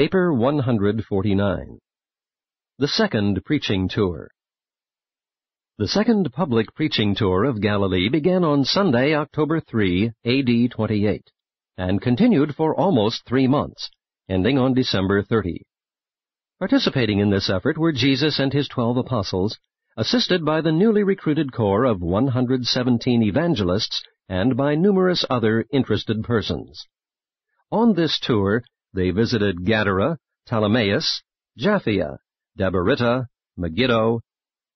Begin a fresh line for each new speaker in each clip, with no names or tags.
Paper 149. The Second Preaching Tour. The second public preaching tour of Galilee began on Sunday, October 3, A.D. 28, and continued for almost 3 months, ending on December 30. Participating in this effort were Jesus and his 12 apostles, assisted by the newly recruited corps of 117 evangelists and by numerous other interested persons. On this tour, they visited Gadara, Ptolemais, Japhia, Dabarita, Megiddo,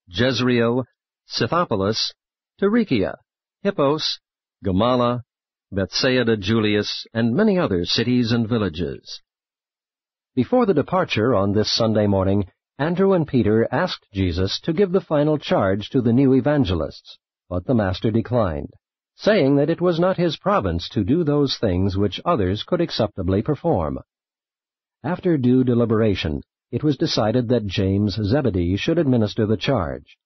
Jezreel, Scythopolis, Tarichea, Hippos, Gamala, Bethsaida Julius, and many other cities and villages. Before the departure on this Sunday morning, Andrew and Peter asked Jesus to give the final charge to the new evangelists, but the Master declined, saying that it was not his province to do those things which others could acceptably perform. After due deliberation, it was decided that James Zebedee should administer the charge.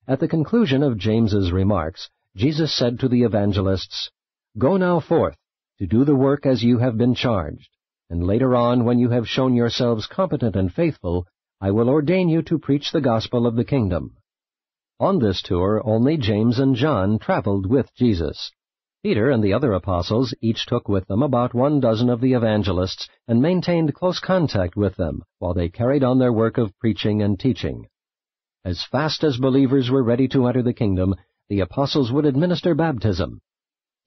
At the conclusion of James's remarks, Jesus said to the evangelists, "Go now forth, to do the work as you have been charged, and later on, when you have shown yourselves competent and faithful, I will ordain you to preach the gospel of the kingdom." On this tour, only James and John traveled with Jesus. Peter and the other apostles each took with them about 12 of the evangelists and maintained close contact with them while they carried on their work of preaching and teaching. As fast as believers were ready to enter the kingdom, the apostles would administer baptism.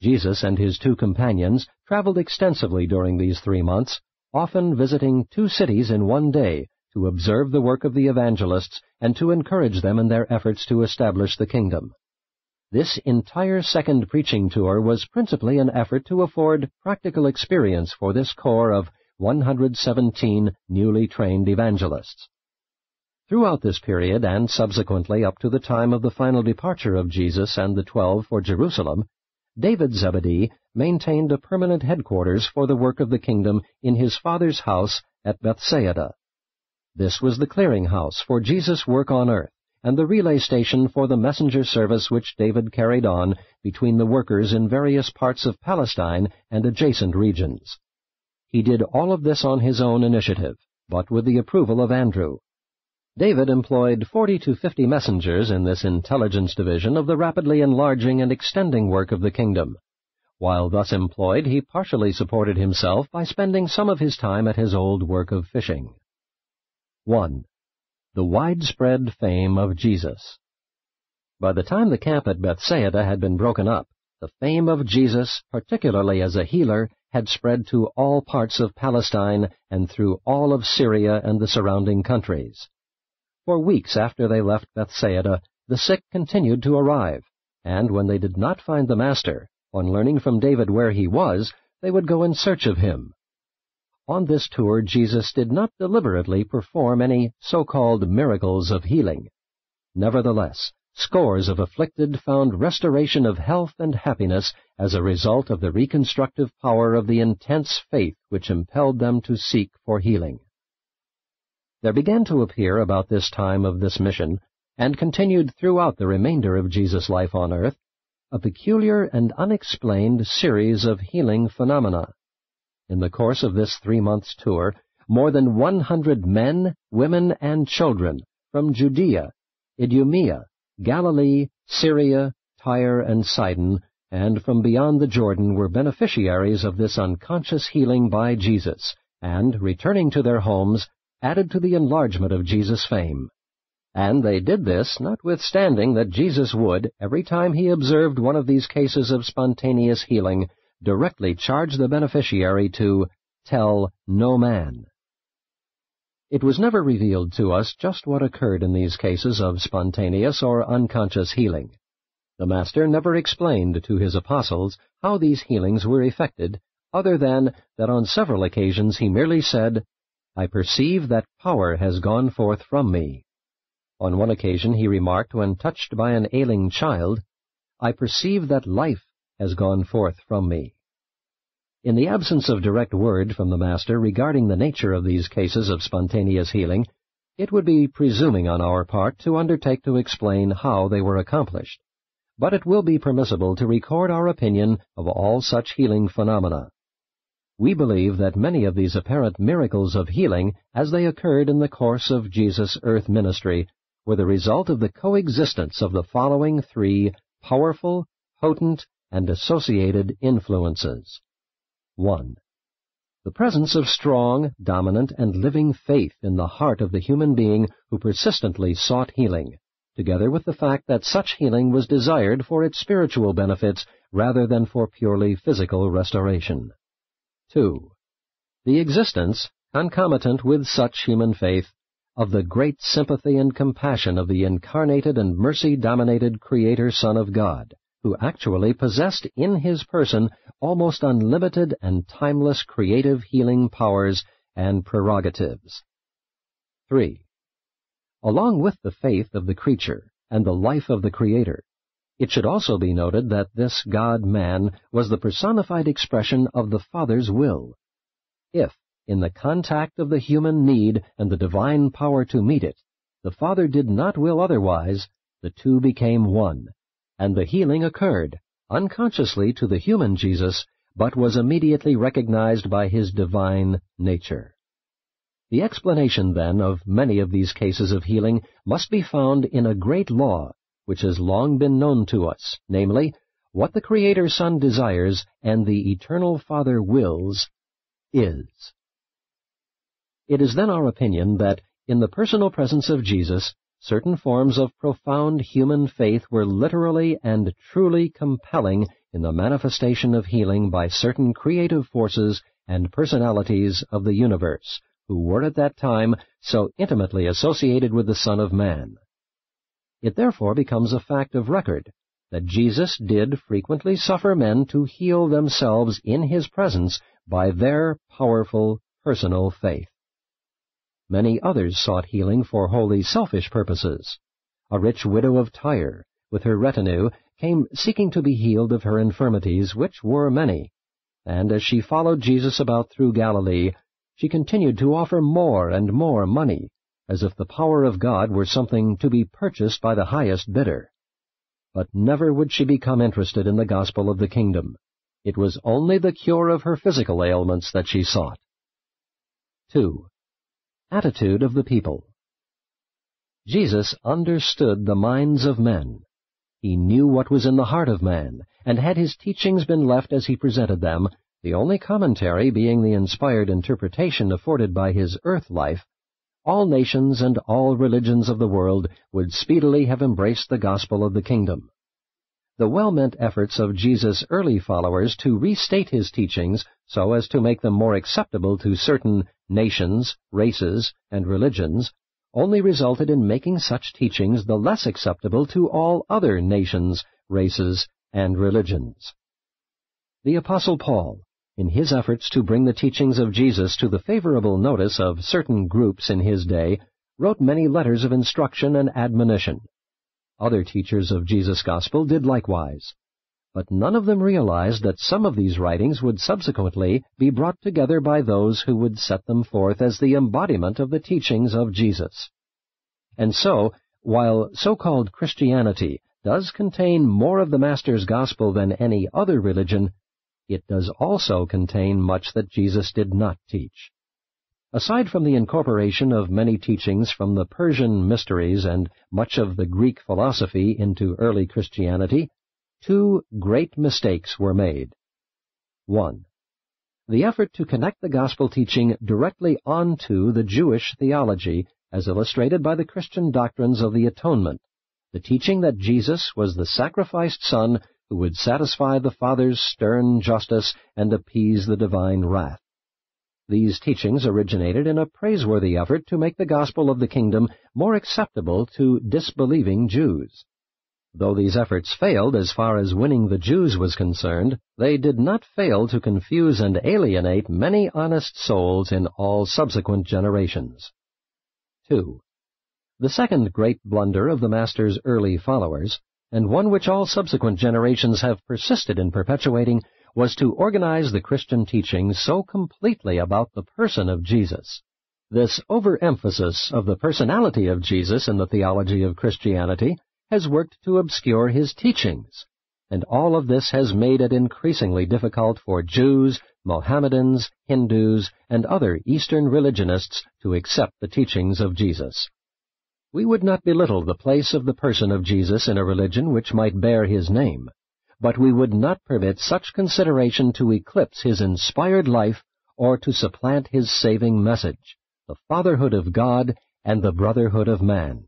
Jesus and his 2 companions traveled extensively during these 3 months, often visiting 2 cities in one day to observe the work of the evangelists and to encourage them in their efforts to establish the kingdom. This entire second preaching tour was principally an effort to afford practical experience for this corps of 117 newly trained evangelists. Throughout this period, and subsequently up to the time of the final departure of Jesus and the 12 for Jerusalem, David Zebedee maintained a permanent headquarters for the work of the kingdom in his father's house at Bethsaida. This was the clearinghouse for Jesus' work on earth, and the relay station for the messenger service which David carried on between the workers in various parts of Palestine and adjacent regions. He did all of this on his own initiative, but with the approval of Andrew. David employed 40 to 50 messengers in this intelligence division of the rapidly enlarging and extending work of the kingdom. While thus employed, he partially supported himself by spending some of his time at his old work of fishing. 1. The widespread fame of Jesus. By the time the camp at Bethsaida had been broken up, the fame of Jesus, particularly as a healer, had spread to all parts of Palestine and through all of Syria and the surrounding countries. For weeks after they left Bethsaida, the sick continued to arrive, and when they did not find the Master, on learning from David where he was, they would go in search of him. On this tour, Jesus did not deliberately perform any so-called miracles of healing. Nevertheless, scores of afflicted found restoration of health and happiness as a result of the reconstructive power of the intense faith which impelled them to seek for healing. There began to appear about this time of this mission, and continued throughout the remainder of Jesus' life on earth, a peculiar and unexplained series of healing phenomena. In the course of this 3 months tour, more than 100 men, women, and children from Judea, Idumea, Galilee, Syria, Tyre, and Sidon, and from beyond the Jordan were beneficiaries of this unconscious healing by Jesus, and, returning to their homes, added to the enlargement of Jesus' fame. And they did this notwithstanding that Jesus would, every time he observed one of these cases of spontaneous healing, directly charge the beneficiary to tell no man. It was never revealed to us just what occurred in these cases of spontaneous or unconscious healing. The Master never explained to his apostles how these healings were effected, other than that on several occasions he merely said, "I perceive that power has gone forth from me." On one occasion he remarked when touched by an ailing child, "I perceive that life has gone forth from me." In the absence of direct word from the Master regarding the nature of these cases of spontaneous healing, it would be presuming on our part to undertake to explain how they were accomplished. But it will be permissible to record our opinion of all such healing phenomena. We believe that many of these apparent miracles of healing, as they occurred in the course of Jesus' earth ministry, were the result of the coexistence of the following three powerful, potent, and associated influences. 1. The presence of strong, dominant, and living faith in the heart of the human being who persistently sought healing, together with the fact that such healing was desired for its spiritual benefits rather than for purely physical restoration. 2. The existence, concomitant with such human faith, of the great sympathy and compassion of the incarnated and mercy-dominated Creator Son of God, who actually possessed in his person almost unlimited and timeless creative healing powers and prerogatives. 3. Along with the faith of the creature and the life of the Creator, it should also be noted that this God-man was the personified expression of the Father's will. If, in the contact of the human need and the divine power to meet it, the Father did not will otherwise, the two became one, and the healing occurred, unconsciously to the human Jesus, but was immediately recognized by his divine nature. The explanation, then, of many of these cases of healing must be found in a great law, which has long been known to us, namely, what the Creator Son desires and the Eternal Father wills is. It is then our opinion that, in the personal presence of Jesus, certain forms of profound human faith were literally and truly compelling in the manifestation of healing by certain creative forces and personalities of the universe, who were at that time so intimately associated with the Son of Man. It therefore becomes a fact of record that Jesus did frequently suffer men to heal themselves in his presence by their powerful personal faith. Many others sought healing for wholly selfish purposes. A rich widow of Tyre, with her retinue, came seeking to be healed of her infirmities, which were many, and as she followed Jesus about through Galilee, she continued to offer more and more money, as if the power of God were something to be purchased by the highest bidder. But never would she become interested in the gospel of the kingdom. It was only the cure of her physical ailments that she sought. 2. Attitude of the people. Jesus understood the minds of men. He knew what was in the heart of man, and had his teachings been left as he presented them, the only commentary being the inspired interpretation afforded by his earth life, all nations and all religions of the world would speedily have embraced the gospel of the kingdom. The well-meant efforts of Jesus' early followers to restate his teachings so as to make them more acceptable to certain nations, races, and religions only resulted in making such teachings the less acceptable to all other nations, races, and religions. The Apostle Paul, in his efforts to bring the teachings of Jesus to the favorable notice of certain groups in his day, wrote many letters of instruction and admonition. Other teachers of Jesus' gospel did likewise, but none of them realized that some of these writings would subsequently be brought together by those who would set them forth as the embodiment of the teachings of Jesus. And so, while so-called Christianity does contain more of the Master's gospel than any other religion, it does also contain much that Jesus did not teach. Aside from the incorporation of many teachings from the Persian mysteries and much of the Greek philosophy into early Christianity, two great mistakes were made. 1. The effort to connect the gospel teaching directly onto the Jewish theology, as illustrated by the Christian doctrines of the atonement, the teaching that Jesus was the sacrificed Son who would satisfy the Father's stern justice and appease the divine wrath. These teachings originated in a praiseworthy effort to make the gospel of the kingdom more acceptable to disbelieving Jews. Though these efforts failed as far as winning the Jews was concerned, they did not fail to confuse and alienate many honest souls in all subsequent generations. 2. The second great blunder of the Master's early followers, and one which all subsequent generations have persisted in perpetuating, was to organize the Christian teaching so completely about the person of Jesus. This overemphasis of the personality of Jesus in the theology of Christianity has worked to obscure his teachings, and all of this has made it increasingly difficult for Jews, Mohammedans, Hindus, and other Eastern religionists to accept the teachings of Jesus. We would not belittle the place of the person of Jesus in a religion which might bear his name, but we would not permit such consideration to eclipse his inspired life or to supplant his saving message, the fatherhood of God and the brotherhood of man.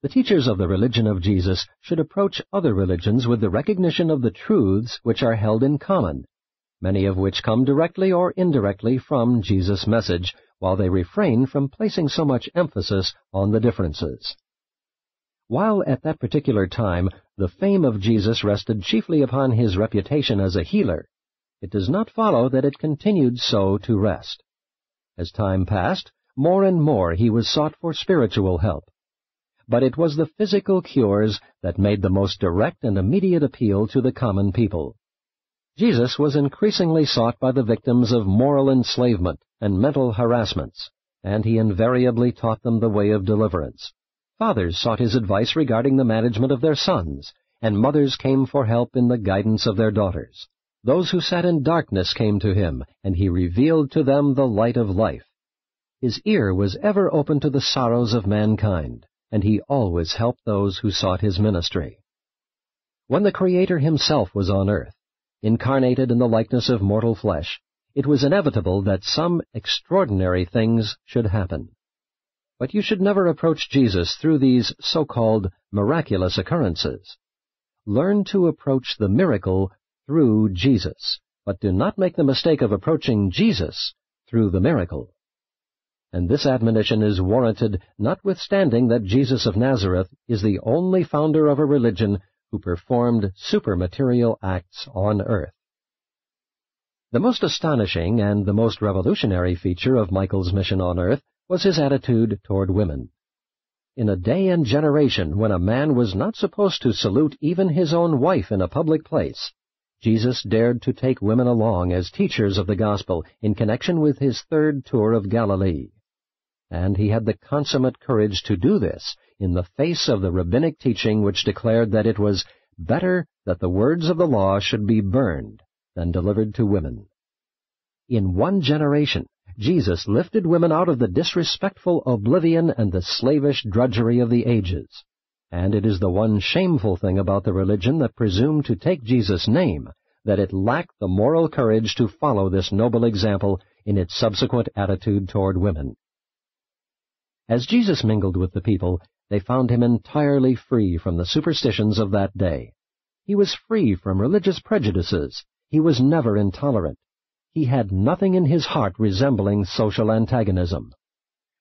The teachers of the religion of Jesus should approach other religions with the recognition of the truths which are held in common, many of which come directly or indirectly from Jesus' message, while they refrain from placing so much emphasis on the differences. While at that particular time the fame of Jesus rested chiefly upon his reputation as a healer, it does not follow that it continued so to rest. As time passed, more and more he was sought for spiritual help. But it was the physical cures that made the most direct and immediate appeal to the common people. Jesus was increasingly sought by the victims of moral enslavement and mental harassments, and he invariably taught them the way of deliverance. Fathers sought his advice regarding the management of their sons, and mothers came for help in the guidance of their daughters. Those who sat in darkness came to him, and he revealed to them the light of life. His ear was ever open to the sorrows of mankind, and he always helped those who sought his ministry. When the Creator himself was on earth, incarnated in the likeness of mortal flesh, it was inevitable that some extraordinary things should happen. But you should never approach Jesus through these so-called miraculous occurrences. Learn to approach the miracle through Jesus, but do not make the mistake of approaching Jesus through the miracle. And this admonition is warranted notwithstanding that Jesus of Nazareth is the only founder of a religion who performed supermaterial acts on earth. The most astonishing and the most revolutionary feature of Michael's mission on earth was his attitude toward women. In a day and generation when a man was not supposed to salute even his own wife in a public place, Jesus dared to take women along as teachers of the gospel in connection with his third tour of Galilee. And he had the consummate courage to do this in the face of the rabbinic teaching which declared that it was better that the words of the law should be burned than delivered to women. In one generation, Jesus lifted women out of the disrespectful oblivion and the slavish drudgery of the ages. And it is the one shameful thing about the religion that presumed to take Jesus' name, that it lacked the moral courage to follow this noble example in its subsequent attitude toward women. As Jesus mingled with the people, they found him entirely free from the superstitions of that day. He was free from religious prejudices. He was never intolerant. He had nothing in his heart resembling social antagonism.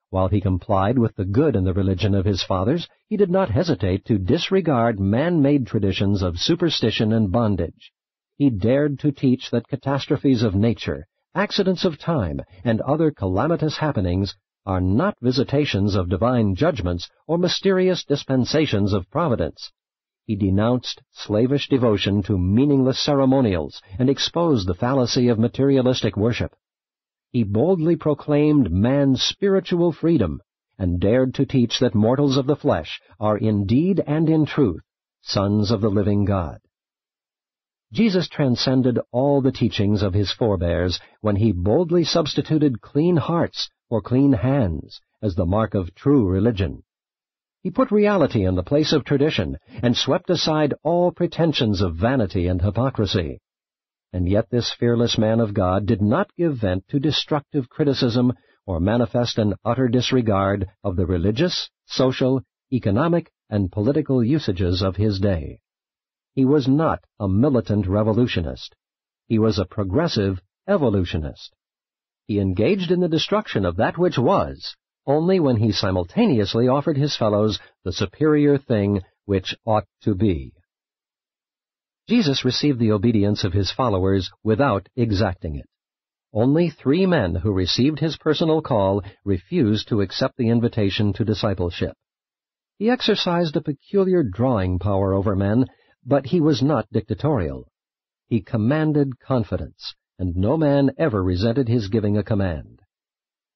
While he complied with the good in the religion of his fathers, he did not hesitate to disregard man-made traditions of superstition and bondage. He dared to teach that catastrophes of nature, accidents of time, and other calamitous happenings are not visitations of divine judgments or mysterious dispensations of providence. He denounced slavish devotion to meaningless ceremonials and exposed the fallacy of materialistic worship. He boldly proclaimed man's spiritual freedom and dared to teach that mortals of the flesh are indeed and in truth sons of the living God. Jesus transcended all the teachings of his forebears when he boldly substituted clean hearts for clean hands as the mark of true religion. He put reality in the place of tradition and swept aside all pretensions of vanity and hypocrisy. And yet this fearless man of God did not give vent to destructive criticism or manifest an utter disregard of the religious, social, economic, and political usages of his day. He was not a militant revolutionist. He was a progressive evolutionist. He engaged in the destruction of that which was, only when he simultaneously offered his fellows the superior thing which ought to be. Jesus received the obedience of his followers without exacting it. Only 3 men who received his personal call refused to accept the invitation to discipleship. He exercised a peculiar drawing power over men, but he was not dictatorial. He commanded confidence, and no man ever resented his giving a command.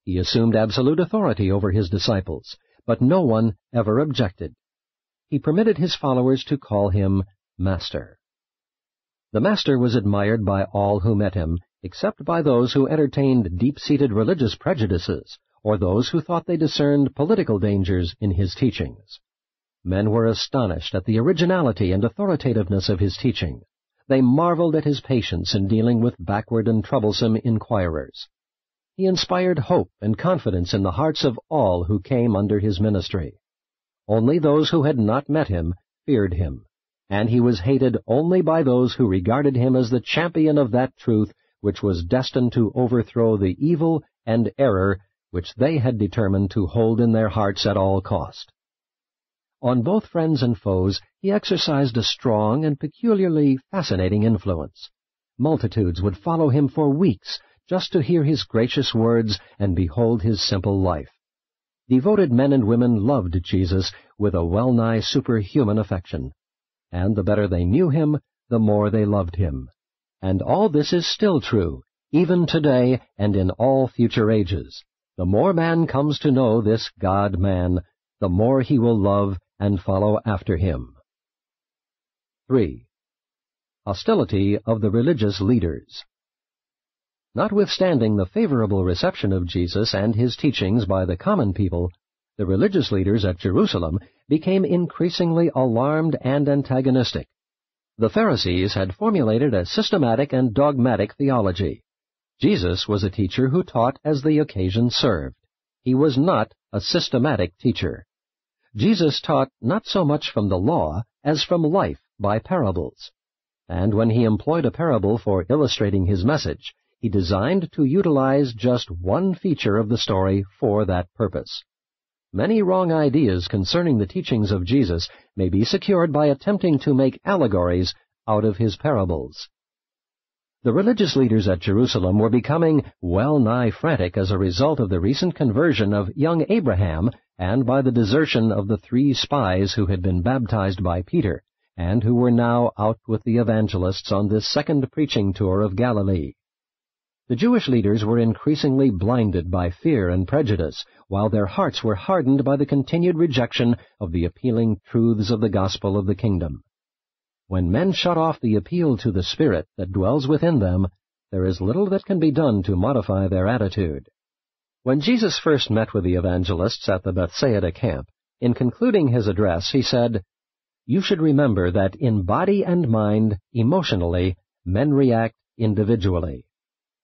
He assumed absolute authority over his disciples, but no one ever objected. He permitted his followers to call him Master. The Master was admired by all who met him, except by those who entertained deep-seated religious prejudices, or those who thought they discerned political dangers in his teachings. Men were astonished at the originality and authoritativeness of his teaching. They marveled at his patience in dealing with backward and troublesome inquirers. He inspired hope and confidence in the hearts of all who came under his ministry. Only those who had not met him feared him, and he was hated only by those who regarded him as the champion of that truth which was destined to overthrow the evil and error which they had determined to hold in their hearts at all cost. On both friends and foes he exercised a strong and peculiarly fascinating influence. Multitudes would follow him for weeks just to hear his gracious words and behold his simple life. Devoted men and women loved Jesus with a well-nigh superhuman affection, and the better they knew him, the more they loved him. And all this is still true, even today and in all future ages. The more man comes to know this God-man, the more he will love and follow after him. 3. Hostility of the religious leaders. Notwithstanding the favorable reception of Jesus and his teachings by the common people, the religious leaders at Jerusalem became increasingly alarmed and antagonistic. The Pharisees had formulated a systematic and dogmatic theology. Jesus was a teacher who taught as the occasion served. He was not a systematic teacher. Jesus taught not so much from the law as from life by parables. And when he employed a parable for illustrating his message, he designed to utilize just one feature of the story for that purpose. Many wrong ideas concerning the teachings of Jesus may be secured by attempting to make allegories out of his parables. The religious leaders at Jerusalem were becoming well-nigh frantic as a result of the recent conversion of young Abraham and by the desertion of the 3 spies who had been baptized by Peter and who were now out with the evangelists on this second preaching tour of Galilee. The Jewish leaders were increasingly blinded by fear and prejudice, while their hearts were hardened by the continued rejection of the appealing truths of the gospel of the kingdom. When men shut off the appeal to the Spirit that dwells within them, there is little that can be done to modify their attitude. When Jesus first met with the evangelists at the Bethsaida camp, in concluding his address, he said, "You should remember that in body and mind, emotionally, men react individually.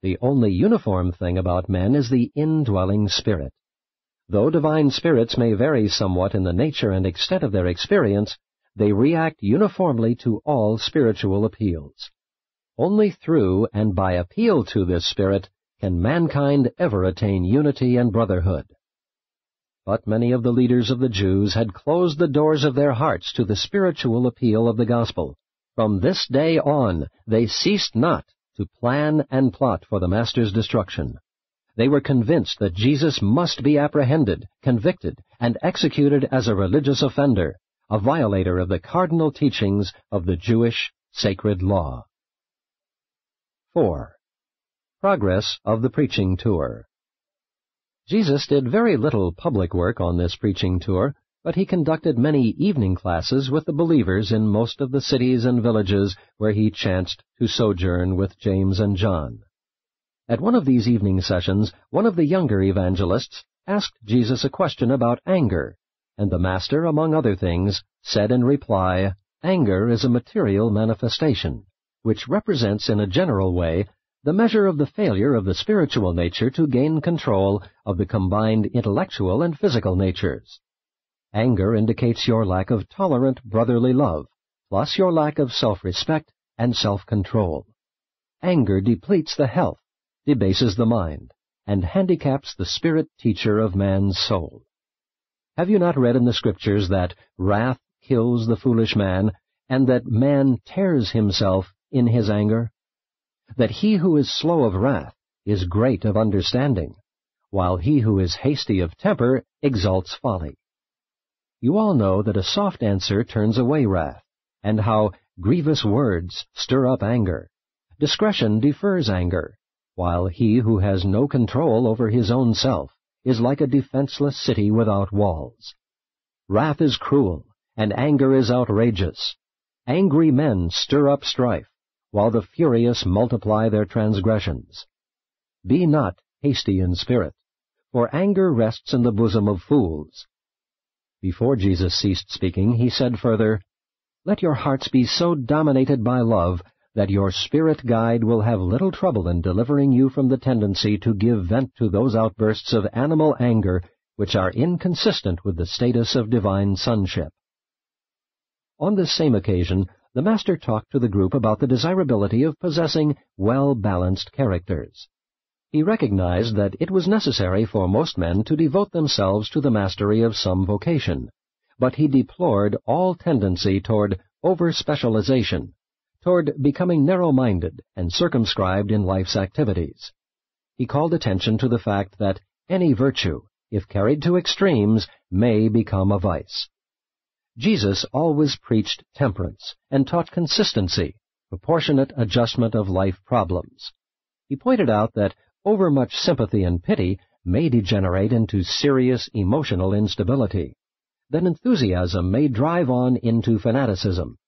The only uniform thing about men is the indwelling Spirit. Though divine spirits may vary somewhat in the nature and extent of their experience, they react uniformly to all spiritual appeals. Only through and by appeal to this Spirit can mankind ever attain unity and brotherhood." But many of the leaders of the Jews had closed the doors of their hearts to the spiritual appeal of the gospel. From this day on, they ceased not to plan and plot for the Master's destruction. They were convinced that Jesus must be apprehended, convicted, and executed as a religious offender, a violator of the cardinal teachings of the Jewish sacred law. 4. Progress of the preaching tour. Jesus did very little public work on this preaching tour, but he conducted many evening classes with the believers in most of the cities and villages where he chanced to sojourn with James and John. At one of these evening sessions, one of the younger evangelists asked Jesus a question about anger, and the Master, among other things, said in reply, "Anger is a material manifestation, which represents in a general way the measure of the failure of the spiritual nature to gain control of the combined intellectual and physical natures. Anger indicates your lack of tolerant brotherly love, plus your lack of self-respect and self-control. Anger depletes the health, debases the mind, and handicaps the spirit teacher of man's soul. Have you not read in the Scriptures that wrath kills the foolish man, and that man tears himself in his anger? That he who is slow of wrath is great of understanding, while he who is hasty of temper exalts folly. You all know that a soft answer turns away wrath, and how grievous words stir up anger. Discretion defers anger, while he who has no control over his own self is like a defenseless city without walls. Wrath is cruel, and anger is outrageous. Angry men stir up strife, while the furious multiply their transgressions. Be not hasty in spirit, for anger rests in the bosom of fools. Before Jesus ceased speaking, he said further, Let your hearts be so dominated by love that your spirit guide will have little trouble in delivering you from the tendency to give vent to those outbursts of animal anger which are inconsistent with the status of divine sonship. On this same occasion, the Master talked to the group about the desirability of possessing well-balanced characters. He recognized that it was necessary for most men to devote themselves to the mastery of some vocation, but he deplored all tendency toward over-specialization, toward becoming narrow-minded and circumscribed in life's activities. He called attention to the fact that any virtue, if carried to extremes, may become a vice. Jesus always preached temperance and taught consistency, proportionate adjustment of life problems. He pointed out that overmuch sympathy and pity may degenerate into serious emotional instability, that enthusiasm may drive on into fanaticism.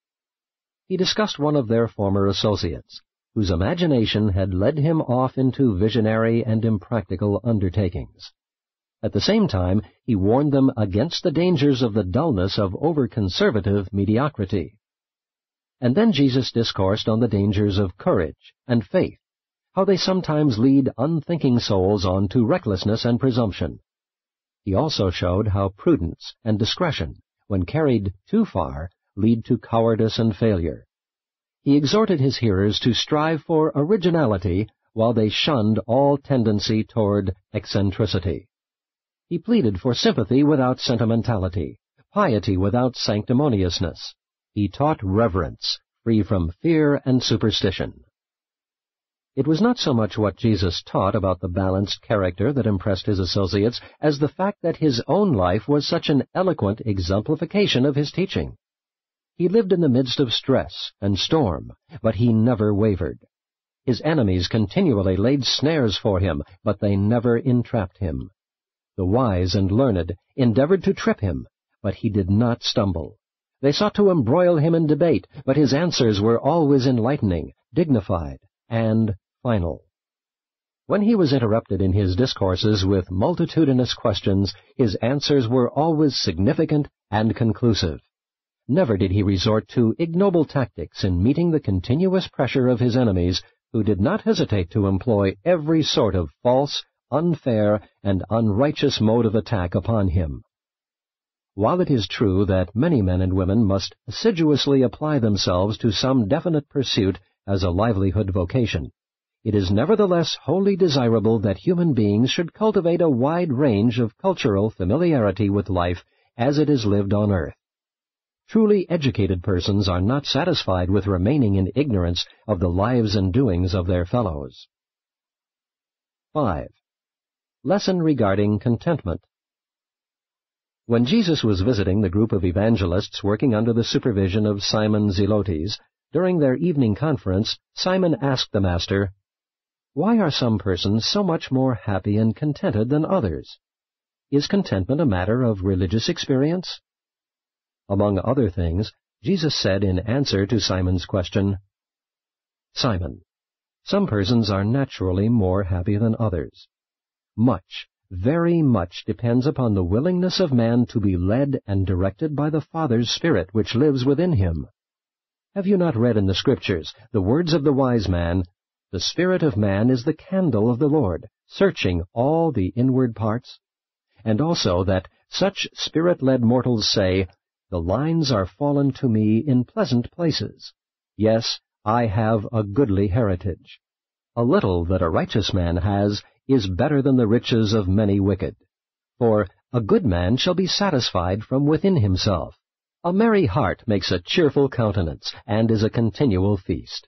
He discussed one of their former associates, whose imagination had led him off into visionary and impractical undertakings. At the same time, he warned them against the dangers of the dullness of over-conservative mediocrity. And then Jesus discoursed on the dangers of courage and faith, how they sometimes lead unthinking souls on to recklessness and presumption. He also showed how prudence and discretion, when carried too far, lead to cowardice and failure. He exhorted his hearers to strive for originality while they shunned all tendency toward eccentricity. He pleaded for sympathy without sentimentality, piety without sanctimoniousness. He taught reverence, free from fear and superstition. It was not so much what Jesus taught about the balanced character that impressed his associates as the fact that his own life was such an eloquent exemplification of his teaching. He lived in the midst of stress and storm, but he never wavered. His enemies continually laid snares for him, but they never entrapped him. The wise and learned endeavored to trip him, but he did not stumble. They sought to embroil him in debate, but his answers were always enlightening, dignified, and final. When he was interrupted in his discourses with multitudinous questions, his answers were always significant and conclusive. Never did he resort to ignoble tactics in meeting the continuous pressure of his enemies, who did not hesitate to employ every sort of false, unfair, and unrighteous mode of attack upon him. While it is true that many men and women must assiduously apply themselves to some definite pursuit as a livelihood vocation, it is nevertheless wholly desirable that human beings should cultivate a wide range of cultural familiarity with life as it is lived on earth. Truly educated persons are not satisfied with remaining in ignorance of the lives and doings of their fellows. 5. Lesson regarding contentment. When Jesus was visiting the group of evangelists working under the supervision of Simon Zelotes, during their evening conference, Simon asked the Master, "Why are some persons so much more happy and contented than others? Is contentment a matter of religious experience?" Among other things, Jesus said in answer to Simon's question, "Simon, some persons are naturally more happy than others. Much, very much depends upon the willingness of man to be led and directed by the Father's Spirit which lives within him. Have you not read in the Scriptures the words of the wise man, 'The spirit of man is the candle of the Lord, searching all the inward parts'? And also that such spirit-led mortals say, 'The lines are fallen to me in pleasant places. Yes, I have a goodly heritage.' A little that a righteous man has is better than the riches of many wicked. For a good man shall be satisfied from within himself. A merry heart makes a cheerful countenance, and is a continual feast.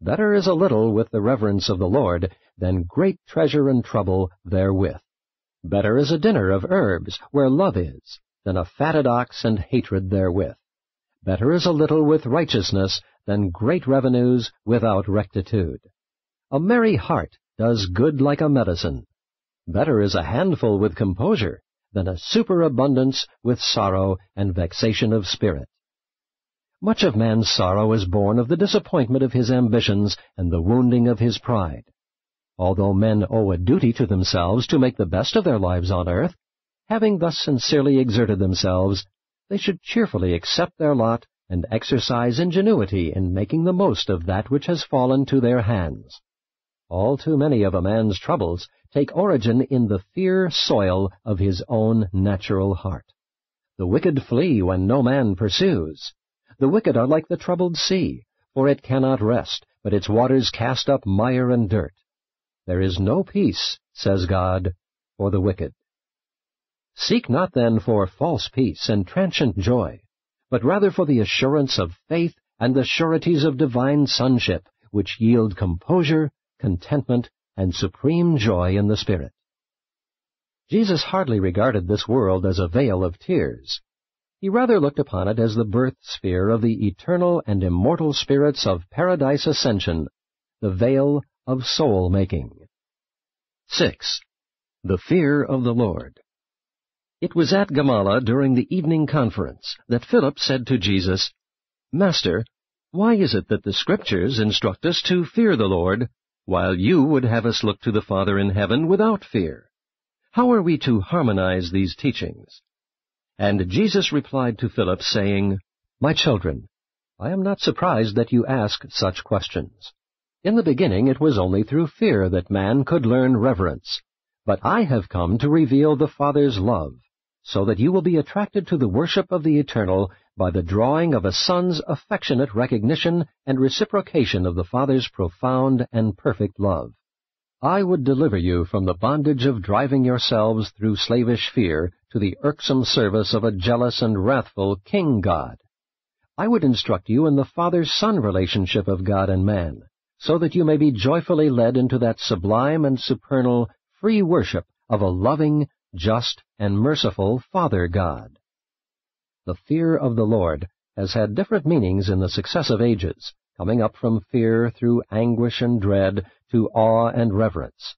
Better is a little with the reverence of the Lord than great treasure and trouble therewith. Better is a dinner of herbs, where love is, than a fatted ox and hatred therewith. Better is a little with righteousness than great revenues without rectitude. A merry heart does good like a medicine. Better is a handful with composure than a superabundance with sorrow and vexation of spirit. Much of man's sorrow is born of the disappointment of his ambitions and the wounding of his pride. Although men owe a duty to themselves to make the best of their lives on earth, having thus sincerely exerted themselves, they should cheerfully accept their lot and exercise ingenuity in making the most of that which has fallen to their hands. All too many of a man's troubles take origin in the fear soil of his own natural heart. The wicked flee when no man pursues. The wicked are like the troubled sea, for it cannot rest, but its waters cast up mire and dirt. There is no peace, says God, for the wicked. Seek not then for false peace and transient joy, but rather for the assurance of faith and the sureties of divine sonship, which yield composure, contentment, and supreme joy in the Spirit. Jesus hardly regarded this world as a vale of tears. He rather looked upon it as the birth sphere of the eternal and immortal spirits of paradise ascension, the vale of soul-making. 6. The fear of the Lord. It was at Gamala during the evening conference that Philip said to Jesus, "Master, why is it that the Scriptures instruct us to fear the Lord, while you would have us look to the Father in heaven without fear? How are we to harmonize these teachings?" And Jesus replied to Philip, saying, "My children, I am not surprised that you ask such questions. In the beginning it was only through fear that man could learn reverence. But I have come to reveal the Father's love, so that you will be attracted to the worship of the Eternal by the drawing of a son's affectionate recognition and reciprocation of the Father's profound and perfect love. I would deliver you from the bondage of driving yourselves through slavish fear to the irksome service of a jealous and wrathful King God. I would instruct you in the Father-Son relationship of God and man, so that you may be joyfully led into that sublime and supernal free worship of a loving, just, and merciful Father God. The fear of the Lord has had different meanings in the successive ages, coming up from fear through anguish and dread to awe and reverence.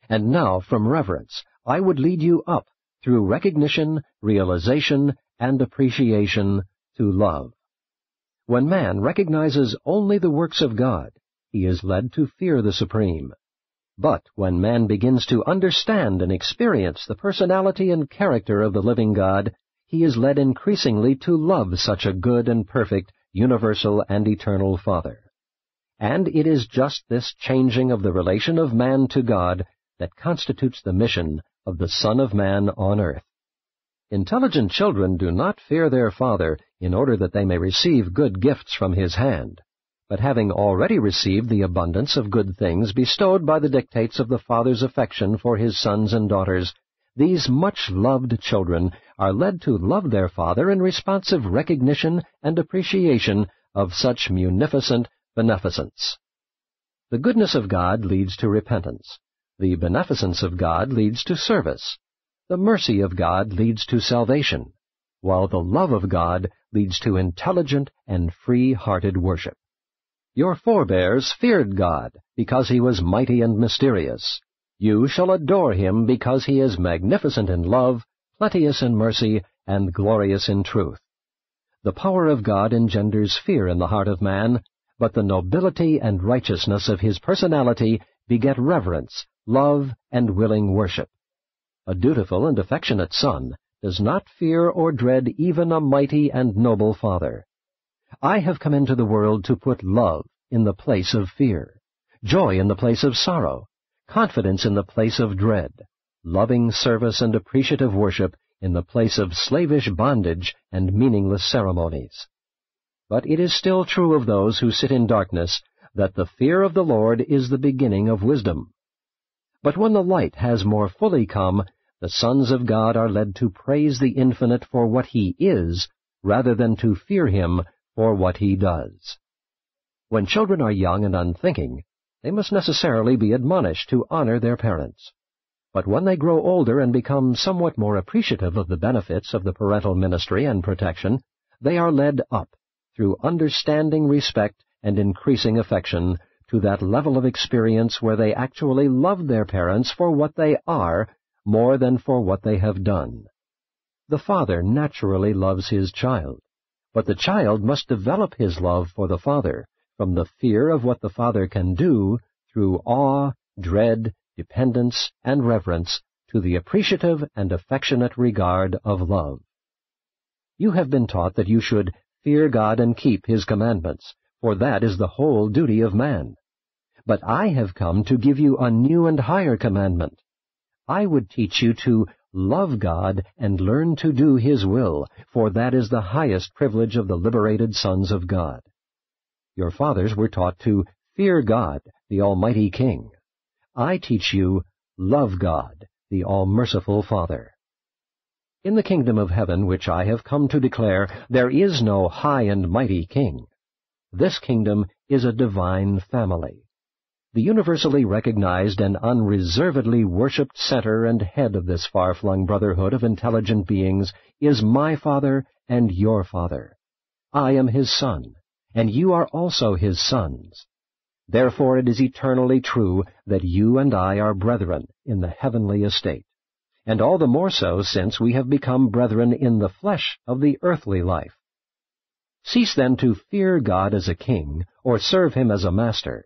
And now, from reverence, I would lead you up, through recognition, realization, and appreciation, to love. When man recognizes only the works of God, he is led to fear the Supreme. But when man begins to understand and experience the personality and character of the living God, he is led increasingly to love such a good and perfect, universal and eternal Father. And it is just this changing of the relation of man to God that constitutes the mission of the Son of Man on earth. Intelligent children do not fear their father in order that they may receive good gifts from his hand, but having already received the abundance of good things bestowed by the dictates of the Father's affection for his sons and daughters, these much-loved children are led to love their Father in responsive recognition and appreciation of such munificent beneficence. The goodness of God leads to repentance. The beneficence of God leads to service. The mercy of God leads to salvation, while the love of God leads to intelligent and free-hearted worship. Your forebears feared God because he was mighty and mysterious. You shall adore him because he is magnificent in love, plenteous in mercy, and glorious in truth. The power of God engenders fear in the heart of man, but the nobility and righteousness of his personality beget reverence, love, and willing worship. A dutiful and affectionate son does not fear or dread even a mighty and noble father. I have come into the world to put love in the place of fear, joy in the place of sorrow, confidence in the place of dread, loving service and appreciative worship in the place of slavish bondage and meaningless ceremonies. But it is still true of those who sit in darkness that the fear of the Lord is the beginning of wisdom. But when the light has more fully come, the sons of God are led to praise the Infinite for what he is, rather than to fear him for what he does. When children are young and unthinking, they must necessarily be admonished to honor their parents. But when they grow older and become somewhat more appreciative of the benefits of the parental ministry and protection, they are led up, through understanding respect and increasing affection, to that level of experience where they actually love their parents for what they are more than for what they have done. The father naturally loves his child, But the child must develop his love for the father from the fear of what the father can do through awe, dread, dependence, and reverence to the appreciative and affectionate regard of love. You have been taught that you should fear God and keep His commandments, for that is the whole duty of man. But I have come to give you a new and higher commandment. I would teach you to love God and learn to do His will, for that is the highest privilege of the liberated sons of God. Your fathers were taught to fear God, the Almighty King. I teach you, love God, the all-merciful Father. In the kingdom of heaven, which I have come to declare, there is no high and mighty king. This kingdom is a divine family. The universally recognized and unreservedly worshipped center and head of this far-flung brotherhood of intelligent beings is my Father and your Father. I am His Son, and you are also His sons. Therefore it is eternally true that you and I are brethren in the heavenly estate, and all the more so since we have become brethren in the flesh of the earthly life. Cease then to fear God as a king, or serve Him as a master.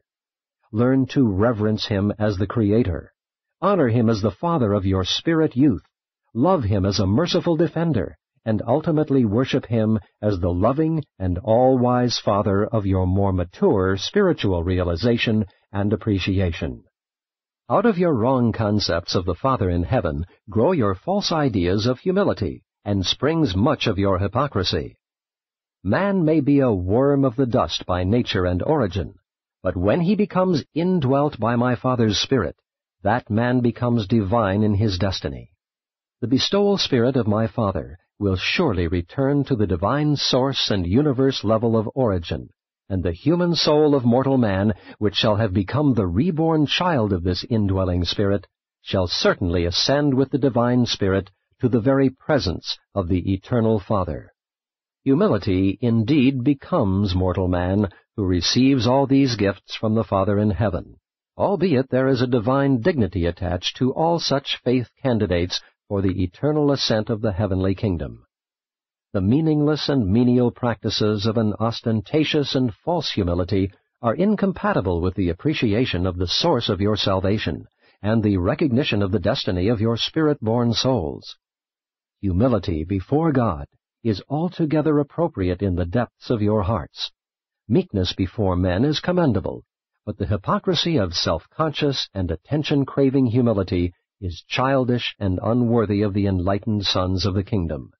Learn to reverence Him as the Creator. Honor Him as the Father of your spirit youth. Love Him as a merciful defender, and ultimately worship Him as the loving and all-wise Father of your more mature spiritual realization and appreciation. Out of your wrong concepts of the Father in heaven grow your false ideas of humility, and springs much of your hypocrisy. Man may be a worm of the dust by nature and origin, but when he becomes indwelt by my Father's Spirit, that man becomes divine in his destiny. The bestowal spirit of my Father will surely return to the divine source and universe level of origin, and the human soul of mortal man, which shall have become the reborn child of this indwelling Spirit, shall certainly ascend with the divine Spirit to the very presence of the eternal Father. Humility indeed becomes mortal man, who receives all these gifts from the Father in heaven, albeit there is a divine dignity attached to all such faith candidates for the eternal ascent of the heavenly kingdom. The meaningless and menial practices of an ostentatious and false humility are incompatible with the appreciation of the source of your salvation and the recognition of the destiny of your spirit-born souls. Humility before God is altogether appropriate in the depths of your hearts. Meekness before men is commendable, but the hypocrisy of self-conscious and attention-craving humility is childish and unworthy of the enlightened sons of the kingdom.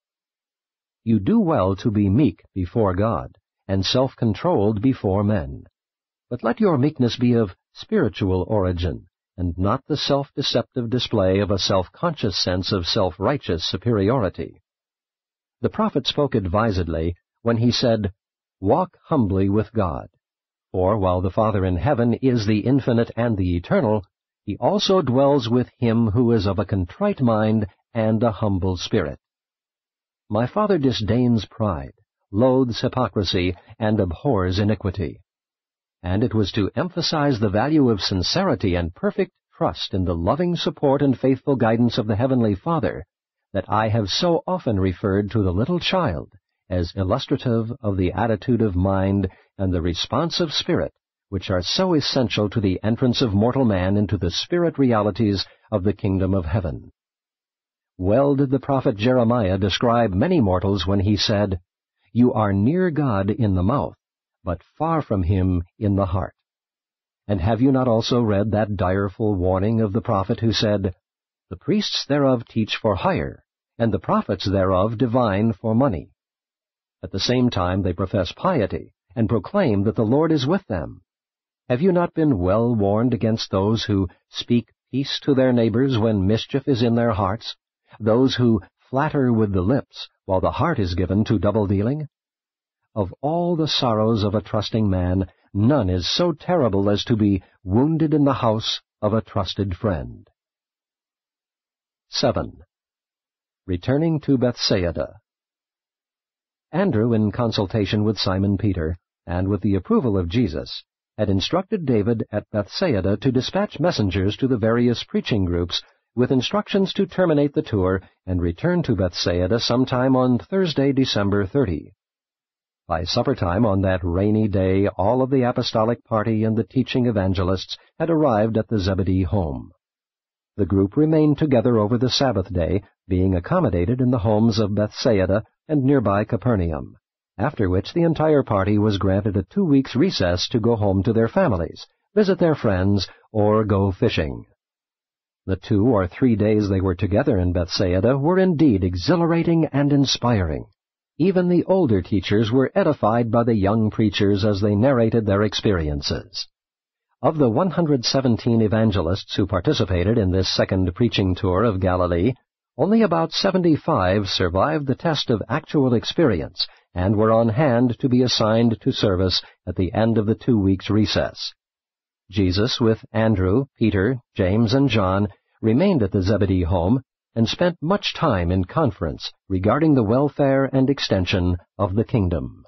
You do well to be meek before God, and self-controlled before men. But let your meekness be of spiritual origin, and not the self-deceptive display of a self-conscious sense of self-righteous superiority. The prophet spoke advisedly when he said, "Walk humbly with God." For while the Father in heaven is the infinite and the eternal, He also dwells with him who is of a contrite mind and a humble spirit. My Father disdains pride, loathes hypocrisy, and abhors iniquity. And it was to emphasize the value of sincerity and perfect trust in the loving support and faithful guidance of the Heavenly Father that I have so often referred to the little child as illustrative of the attitude of mind and the response of spirit which are so essential to the entrance of mortal man into the spirit realities of the kingdom of heaven. Well did the prophet Jeremiah describe many mortals when he said, "You are near God in the mouth, but far from Him in the heart." And have you not also read that direful warning of the prophet who said, "The priests thereof teach for hire, and the prophets thereof divine for money"? At the same time they profess piety, and proclaim that the Lord is with them. Have you not been well warned against those who speak peace to their neighbors when mischief is in their hearts, those who flatter with the lips while the heart is given to double-dealing? Of all the sorrows of a trusting man, none is so terrible as to be wounded in the house of a trusted friend. 7. Returning to Bethsaida. Andrew, in consultation with Simon Peter, and with the approval of Jesus, had instructed David at Bethsaida to dispatch messengers to the various preaching groups with instructions to terminate the tour and return to Bethsaida sometime on Thursday, December 30. By supper-time on that rainy day, all of the apostolic party and the teaching evangelists had arrived at the Zebedee home. The group remained together over the Sabbath day, being accommodated in the homes of Bethsaida and nearby Capernaum, after which the entire party was granted a 2 weeks' recess to go home to their families, visit their friends, or go fishing. The 2 or 3 days they were together in Bethsaida were indeed exhilarating and inspiring. Even the older teachers were edified by the young preachers as they narrated their experiences. Of the 117 evangelists who participated in this second preaching tour of Galilee, only about 75 survived the test of actual experience and were on hand to be assigned to service at the end of the 2 weeks' recess. Jesus, with Andrew, Peter, James, and John, remained at the Zebedee home and spent much time in conference regarding the welfare and extension of the kingdom.